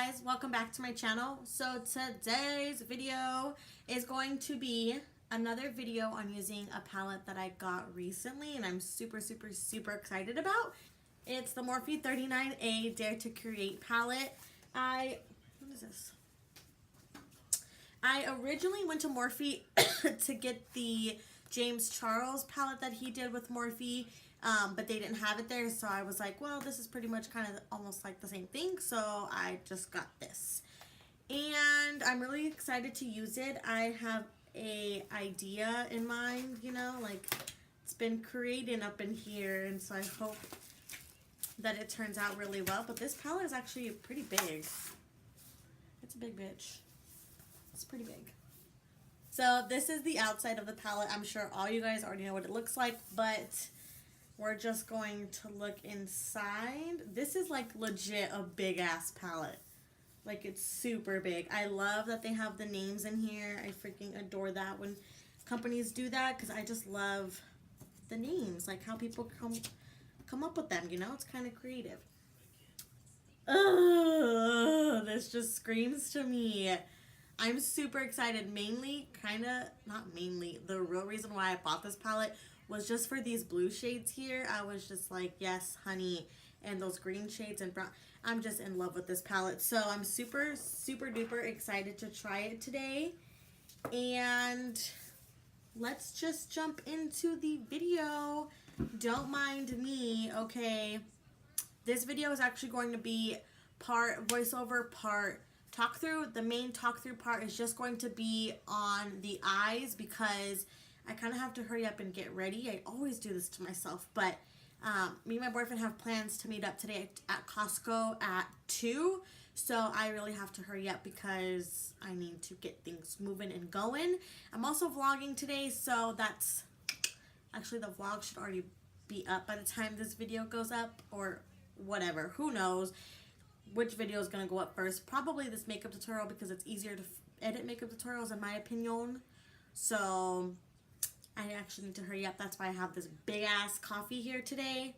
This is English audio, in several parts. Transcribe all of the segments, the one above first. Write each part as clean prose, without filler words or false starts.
guys, welcome back to my channel. So today's video is going to be another video on using a palette that I got recently and I'm super excited about. It's the Morphe 39A Dare to Create palette. What is this? I originally went to Morphe to get the James Charles palette that he did with Morphe, but they didn't have it there, so I was like, well, this is pretty much kind of almost like the same thing, so I just got this. And I'm really excited to use it. I have a idea in mind, you know, like it's been creating up in here, and so I hope that it turns out really well. But this palette is actually pretty big. It's a big bitch. It's pretty big. So this is the outside of the palette. I'm sure all you guys already know what it looks like, but we're just going to look inside. This is like legit a big ass palette. Like it's super big. I love that they have the names in here. I freaking adore that when companies do that because I just love the names, like how people come up with them, you know? It's kind of creative. Ugh, this just screams to me. I'm super excited, not mainly, the real reason why I bought this palette was just for these blue shades here. I was just like, yes, honey, and those green shades and brown. I'm just in love with this palette. So I'm super duper excited to try it today. And let's just jump into the video. Don't mind me, okay? This video is actually going to be part voiceover, part talk through. The main talk through part is just going to be on the eyes because I kind of have to hurry up and get ready. I always do this to myself, but me and my boyfriend have plans to meet up today at Costco at 2, so I really have to hurry up because I need to get things moving and going. I'm also vlogging today, so that's actually the vlog should already be up by the time this video goes up, or whatever, who knows which video is going to go up first. Probably this makeup tutorial because it's easier to edit makeup tutorials in my opinion. So I actually need to hurry up. That's why I have this big ass coffee here today,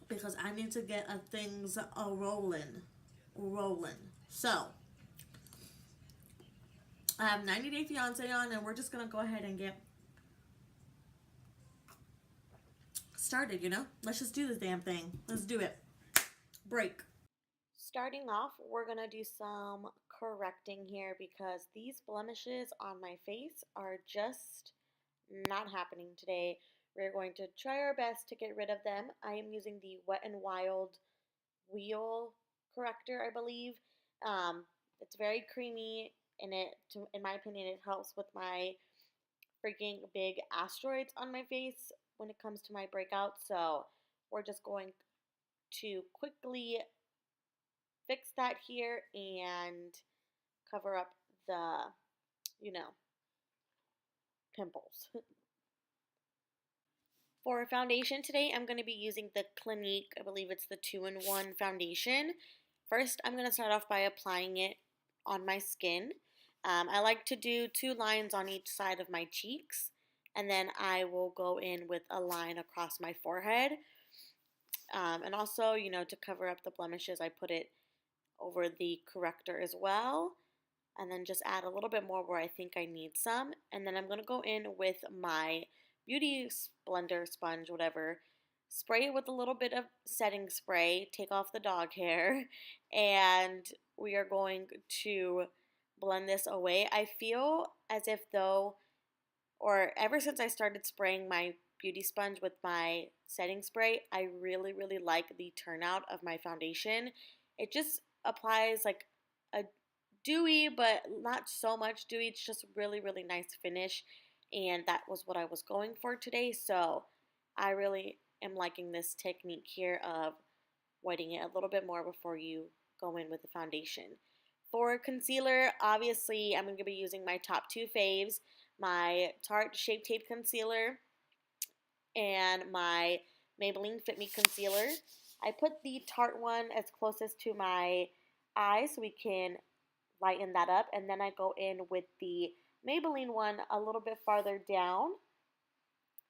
because I need to get things rolling. So I have 90 Day Fiance on, and we're just going to go ahead and get started, you know? Let's just do this damn thing. Let's do it. Break. Starting off, we're gonna do some correcting here because these blemishes on my face are just not happening today. We're going to try our best to get rid of them. I am using the Wet n Wild wheel corrector, I believe. It's very creamy, and in my opinion, it helps with my freaking big asteroids on my face when it comes to my breakout. So we're just going to quickly fix that here and cover up the, you know, pimples. For foundation today, I'm going to be using the Clinique, I believe it's the 2-in-1 foundation. First, I'm going to start off by applying it on my skin. I like to do 2 lines on each side of my cheeks, and then I will go in with a line across my forehead. And also, you know, to cover up the blemishes, I put it over the corrector as well. And then just add a little bit more where I think I need some. And then I'm going to go in with my beauty blender sponge, whatever. Spray it with a little bit of setting spray. Take off the dog hair. And we are going to blend this away. I feel as if though, or ever since I started spraying my beauty sponge with my setting spray, I really like the turnout of my foundation. It just applies like a dewy, but not so much dewy. It's just really nice finish, and that was what I was going for today. So I really am liking this technique here of wetting it a little bit more before you go in with the foundation. For concealer, obviously I'm going to be using my top 2 faves, my Tarte Shape Tape Concealer and my Maybelline Fit Me Concealer. I put the Tarte one as closest to my eye so we can lighten that up, and then I go in with the Maybelline one a little bit farther down,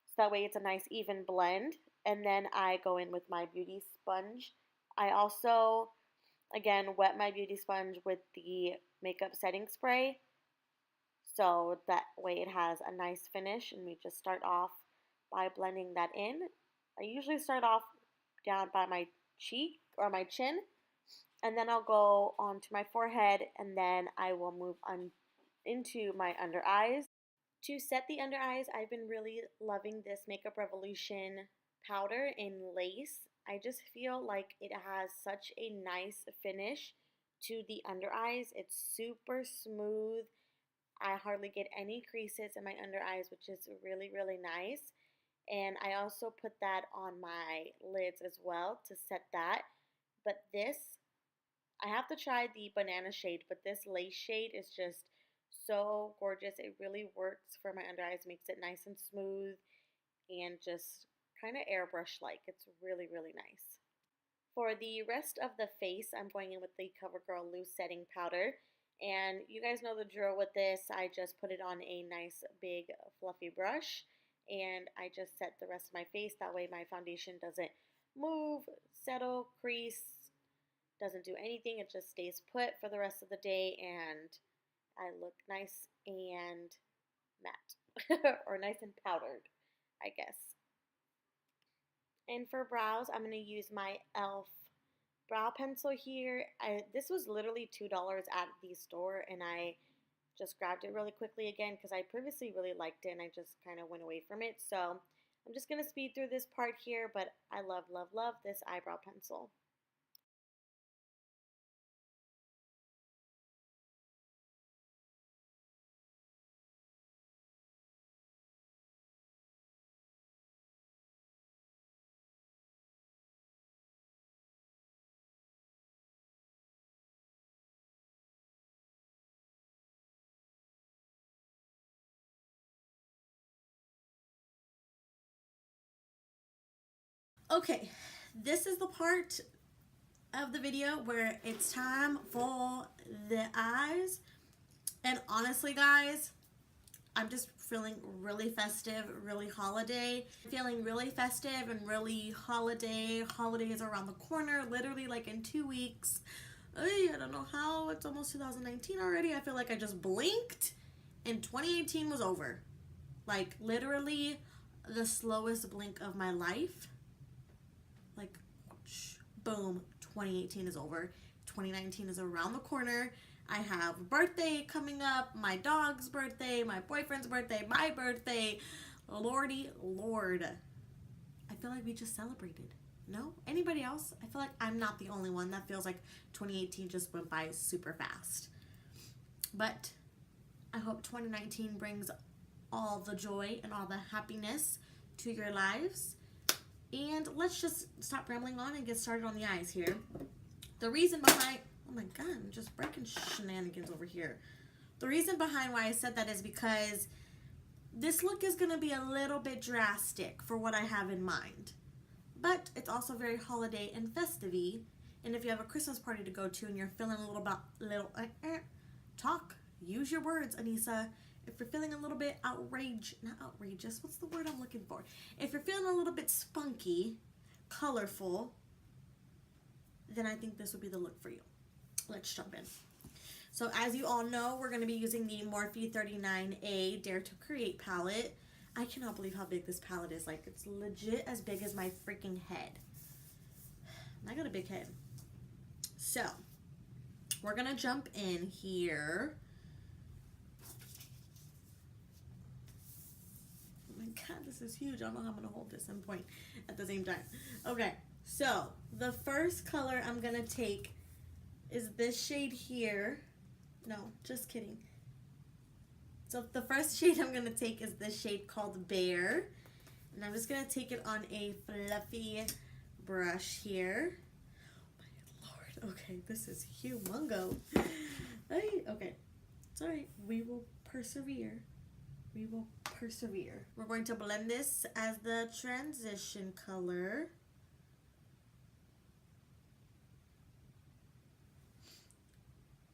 so that way it's a nice even blend. And then I go in with my beauty sponge I also, again, wet my beauty sponge with the makeup setting spray so that way it has a nice finish, and we just start off by blending that in. I usually start off down by my cheek or my chin, and then I'll go onto my forehead, and then I will move on into my under eyes. To set the under eyes, I've been really loving this Makeup Revolution powder in lace. I just feel like it has such a nice finish to the under eyes. It's super smooth. I hardly get any creases in my under eyes, which is really, really nice. And I also put that on my lids as well to set that. But this, I have to try the banana shade, but this lace shade is just so gorgeous. It really works for my under eyes, makes it nice and smooth and just kind of airbrush like. It's really, really nice. For the rest of the face, I'm going in with the CoverGirl Loose Setting Powder. And you guys know the drill with this. I just put it on a nice big fluffy brush and I just set the rest of my face. That way my foundation doesn't move, settle, crease, doesn't do anything. It just stays put for the rest of the day and I look nice and matte or nice and powdered, I guess. And for brows, I'm going to use my e.l.f. brow pencil here. This was literally $2 at the store, and I just grabbed it really quickly again because I previously really liked it and I just kind of went away from it. So I'm just going to speed through this part here, but I love, love, love this eyebrow pencil. Okay, this is the part of the video where it's time for the eyes. And honestly, guys, I'm just feeling really festive, really holiday. Feeling really festive and really holiday. Holiday is around the corner, literally like in 2 weeks. I don't know how, it's almost 2019 already. I feel like I just blinked and 2018 was over. Like literally the slowest blink of my life. Like, boom, 2018 is over. 2019 is around the corner. I have a birthday coming up, my dog's birthday, my boyfriend's birthday, my birthday. Lordy Lord. I feel like we just celebrated. No? Anybody else? I feel like I'm not the only one that feels like 2018 just went by super fast. But I hope 2019 brings all the joy and all the happiness to your lives. And let's just stop rambling on and get started on the eyes here. The reason behind, oh my god, I'm just breaking shenanigans over here. The reason behind why I said that is because this look is going to be a little bit drastic for what I have in mind. But it's also very holiday and festive-y. And if you have a Christmas party to go to and you're feeling a little talk, use your words, Anissa. If you're feeling a little bit not outrageous, what's the word I'm looking for? If you're feeling a little bit spunky, colorful, then I think this would be the look for you. Let's jump in. So as you all know, we're going to be using the Morphe 39A Dare to Create palette. I cannot believe how big this palette is. Like, it's legit as big as my freaking head. I got a big head. So, we're going to jump in here. Oh my god, this is huge. I don't know how I'm going to hold this and point at the same time. Okay, so the first color I'm going to take is this shade here. No, just kidding. So the first shade I'm going to take is this shade called Bear. And I'm just going to take it on a fluffy brush here. Oh my lord. Okay, this is humongo. Okay, it's alright. We will persevere. We will persevere. We're going to blend this as the transition color.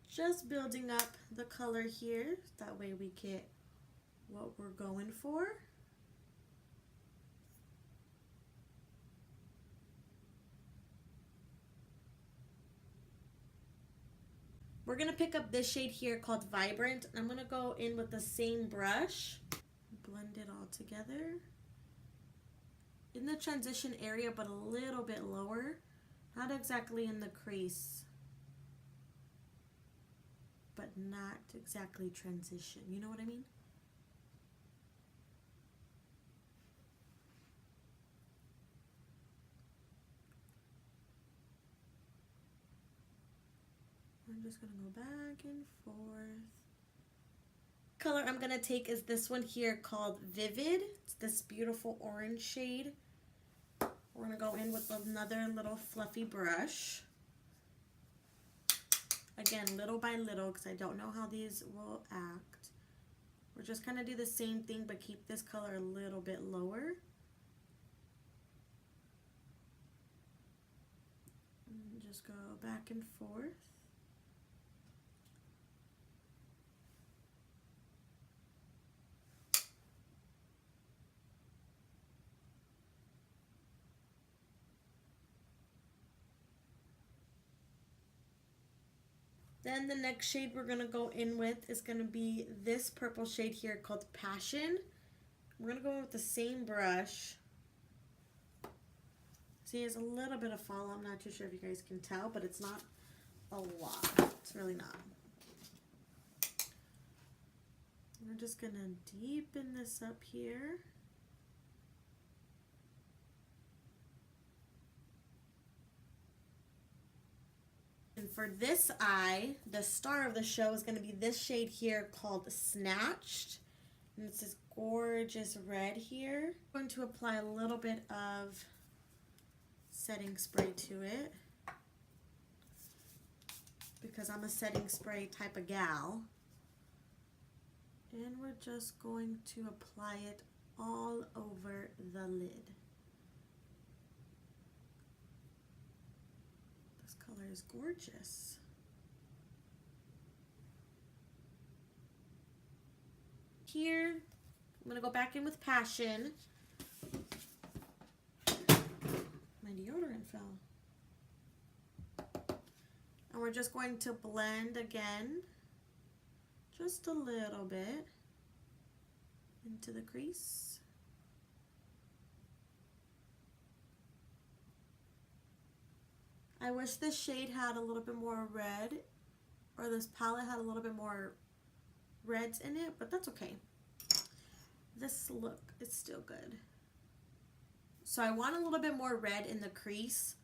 Just building up the color here. That way we get what we're going for. We're going to pick up this shade here called Vibrant. I'm going to go in with the same brush, blend it all together. In the transition area, but a little bit lower. Not exactly in the crease, but not exactly transition. You know what I mean? I'm just gonna go back and forth. Color I'm gonna take is this one here called Vivid. It's this beautiful orange shade. We're gonna go in with another little fluffy brush. Again, little by little, because I don't know how these will act. We're just gonna do the same thing, but keep this color a little bit lower. And just go back and forth. Then the next shade we're going to go in with is going to be this purple shade here called Passion. We're going to go in with the same brush. See, there's a little bit of fall. I'm not too sure if you guys can tell, but it's not a lot. It's really not. We're just going to deepen this up here. And for this eye, the star of the show is going to be this shade here called Snatched. And it's this gorgeous red here. I'm going to apply a little bit of setting spray to it because I'm a setting spray type of gal. And we're just going to apply it all over the lid. Color is gorgeous. Here, I'm going to go back in with Passion. My deodorant fell. And we're just going to blend again, just a little bit, into the crease. I wish this shade had a little bit more red, or this palette had a little bit more reds in it, but that's okay. This look is still good. So I want a little bit more red in the crease.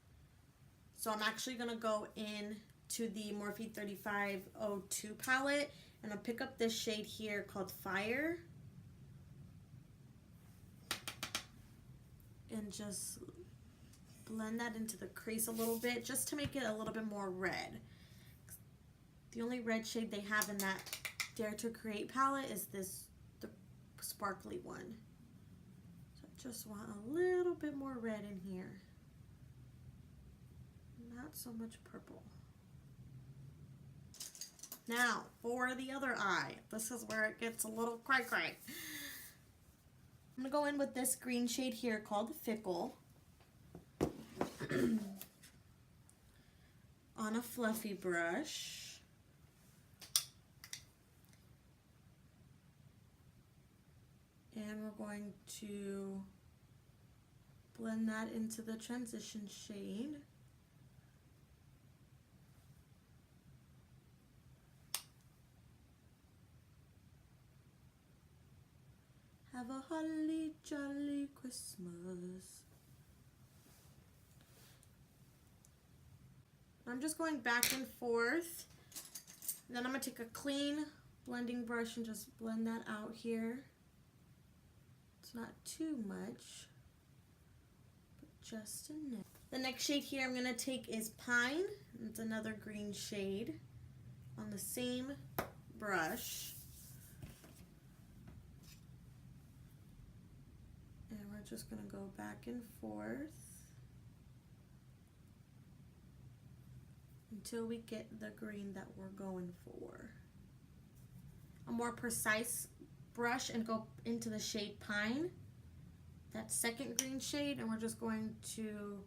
So I'm actually gonna go in to the Morphe 3502 palette, and I'll pick up this shade here called Fire. And just blend that into the crease a little bit, just to make it a little bit more red. The only red shade they have in that Dare to Create palette is the sparkly one. So I just want a little bit more red in here. Not so much purple. Now, for the other eye, this is where it gets a little cray-cray. I'm gonna go in with this green shade here called Fickle. On a fluffy brush. And we're going to blend that into the transition shade. Have a holly jolly Christmas. I'm just going back and forth. Then I'm going to take a clean blending brush and just blend that out here. It's not too much, but just enough. The next shade here I'm going to take is Pine. It's another green shade on the same brush. And we're just going to go back and forth until we get the green that we're going for. A more precise brush and go into the shade Pine, that second green shade, and we're just going to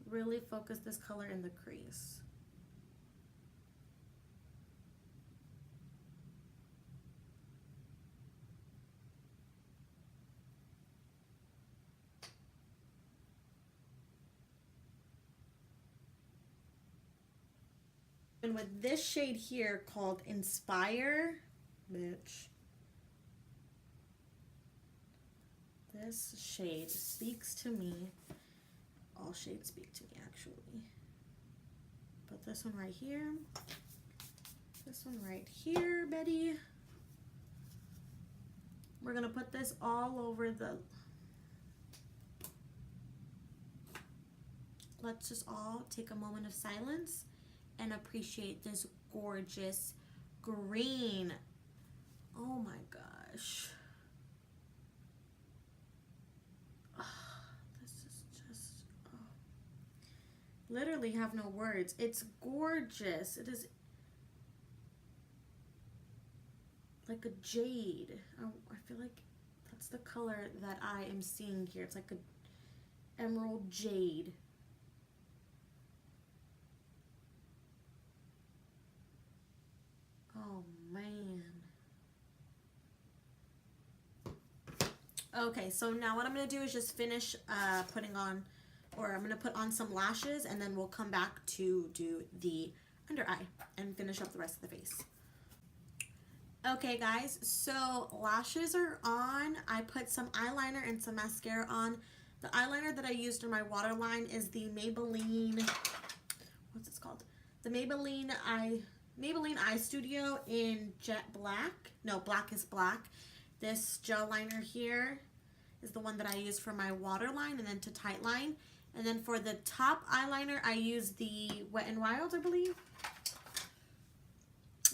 really focus this color in the crease. And with this shade here called Inspire, bitch. This shade speaks to me. All shades speak to me, actually. But this one right here. This one right here, Betty. We're going to put this all over the... Let's just all take a moment of silence and appreciate this gorgeous green. Oh my gosh. Oh, this is just... Oh. Literally have no words. It's gorgeous. It is like a jade. I feel like that's the color that I am seeing here. It's like a emerald jade. Oh man. Okay, so now what I'm going to do is just finish putting on, or I'm going to put on some lashes, and then we'll come back to do the under eye and finish up the rest of the face. Okay guys, so lashes are on. I put some eyeliner and some mascara on. The eyeliner that I used in my waterline is the Maybelline, what's this called? The Maybelline Eye Studio in Jet Black. No, Black is Black. This gel liner here is the one that I use for my waterline and then to tightline. And then for the top eyeliner, I use the Wet n Wild, I believe.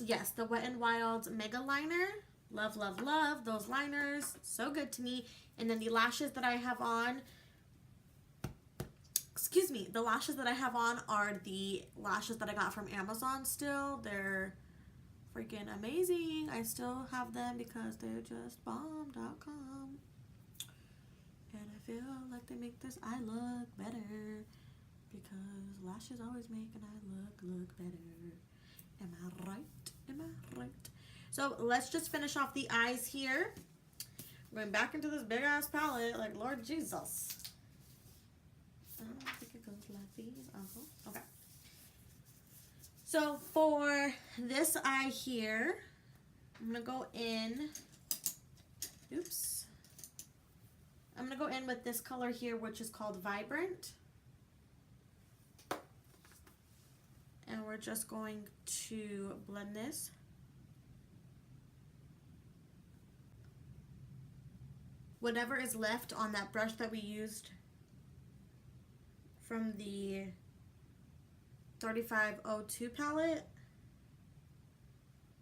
Yes, the Wet n Wild Mega Liner. Love, love, love those liners. So good to me. And then the lashes that I have on, excuse me, the lashes that I have on are the lashes that I got from Amazon still. They're freaking amazing. I still have them because they're just bomb.com. And I feel like they make this eye look better because lashes always make an eye look better. Am I right? Am I right? So let's just finish off the eyes here. I'm going back into this big ass palette like Lord Jesus. I don't think it goes like these. Okay. So for this eye here, I'm going to go in. Oops. I'm going to go in with this color here, which is called Vibrant. And we're just going to blend this. Whatever is left on that brush that we used from the 3502 palette.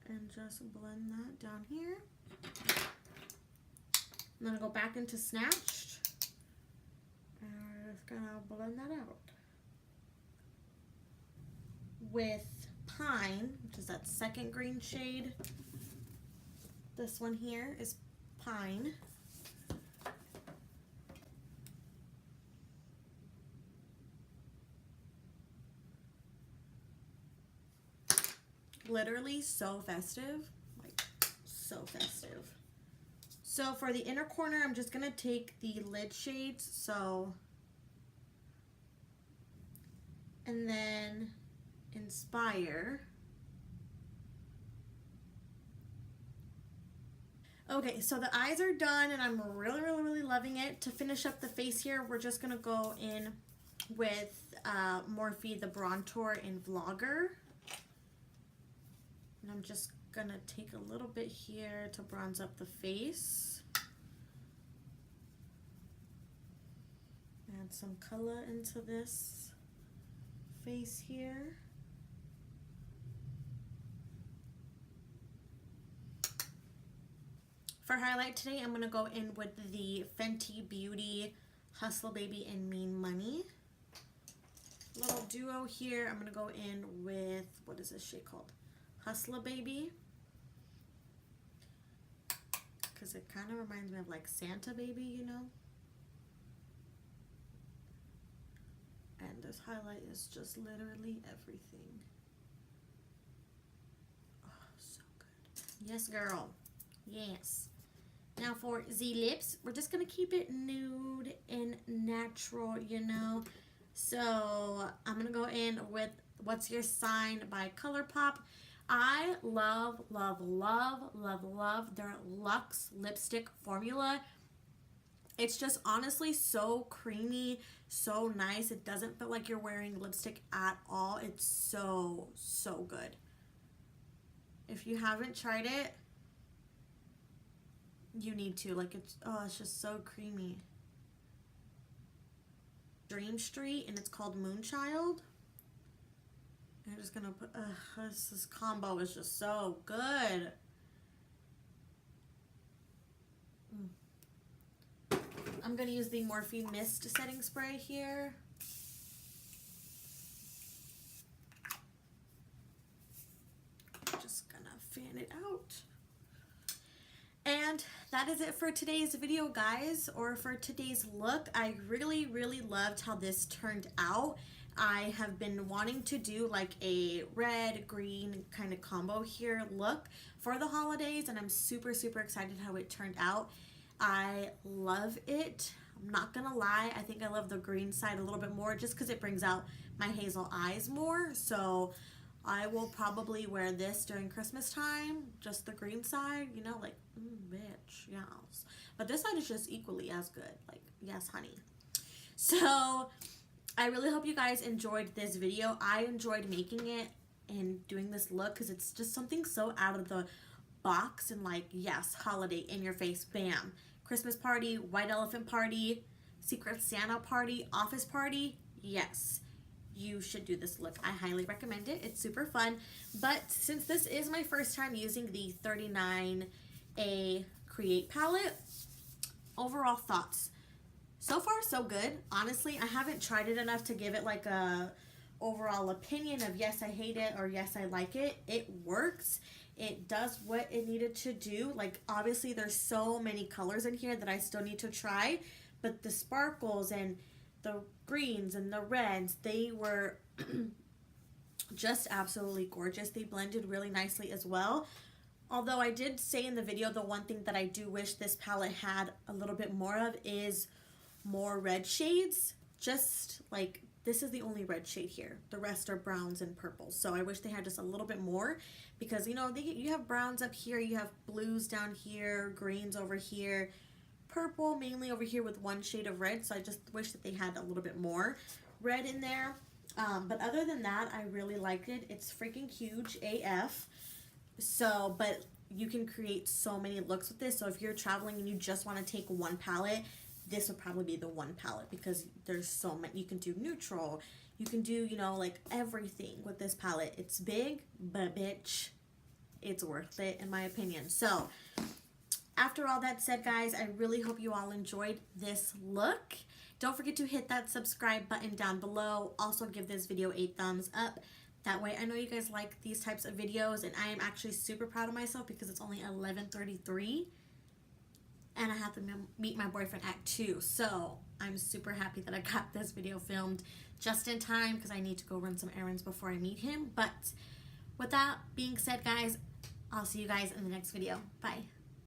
And just blend that down here. I'm going to go back into Snatched. And we're just going to blend that out. With Pine, which is that second green shade. This one here is Pine. Literally so festive, like so festive. So for the inner corner, I'm just gonna take the lid shades, so, and then Inspire. Okay, so the eyes are done and I'm really loving it. To finish up the face here, we're just gonna go in with Morphe the Bronzer in Vlogger. And I'm just gonna take a little bit here to bronze up the face. Add some color into this face here. For highlight today, I'm gonna go in with the Fenty Beauty Hustle Baby and Mean Money. Little duo here. I'm gonna go in with, what is this shade called? Hustler Baby, because it kind of reminds me of like Santa Baby, you know. And this highlight is just literally everything. Oh, so good. Yes, girl. Yes. Now for Z lips, we're just gonna keep it nude and natural, you know. So I'm gonna go in with What's Your Sign by ColourPop. I love, love, love, love, love their Luxe lipstick formula. It's just honestly so creamy, so nice. It doesn't feel like you're wearing lipstick at all. It's so, so good. If you haven't tried it, you need to. Like, it's just so creamy. Dream Street, and it's called Moonchild. I'm just gonna put, this combo is just so good. I'm gonna use the Morphe Mist setting spray here. Just gonna fan it out. And that is it for today's video, guys, or for today's look. I really, really loved how this turned out. I have been wanting to do like a red, green kind of combo here look for the holidays, and I'm super, super excited how it turned out. I love it. I'm not gonna lie, I think I love the green side a little bit more just because it brings out my hazel eyes more. So I will probably wear this during Christmas time, just the green side, you know, like, bitch, yes. But this side is just equally as good, like, yes, honey. So I really hope you guys enjoyed this video. I enjoyed making it and doing this look because it's just something so out of the box and like, yes, holiday, in your face, bam. Christmas party, white elephant party, Secret Santa party, office party, yes. You should do this look. I highly recommend it. It's super fun. But since this is my first time using the 39A Create palette, overall thoughts. So far, so good. Honestly, I haven't tried it enough to give it like a overall opinion of yes, I hate it or yes, I like it. It works. It does what it needed to do. Like, obviously, there's so many colors in here that I still need to try. But the sparkles and the greens and the reds, they were just absolutely gorgeous. They blended really nicely as well. Although I did say in the video, the one thing that I do wish this palette had a little bit more of is more red shades. Just like, this is the only red shade here. The rest are browns and purples. So I wish they had just a little bit more because, you know, you have browns up here, you have blues down here, greens over here, purple mainly over here with one shade of red. So I just wish that they had a little bit more red in there. But other than that, I really liked it. It's freaking huge AF. So, but you can create so many looks with this. So if you're traveling and you just want to take one palette, this would probably be the one palette because there's so many. You can do neutral. You can do, you know, like everything with this palette. It's big, but bitch, it's worth it in my opinion. So after all that said, guys, I really hope you all enjoyed this look. Don't forget to hit that subscribe button down below. Also give this video a thumbs up. That way I know you guys like these types of videos, and I am actually super proud of myself because it's only 11:33 and I have to meet my boyfriend at 2. So I'm super happy that I got this video filmed just in time because I need to go run some errands before I meet him. But with that being said, guys, I'll see you guys in the next video. Bye.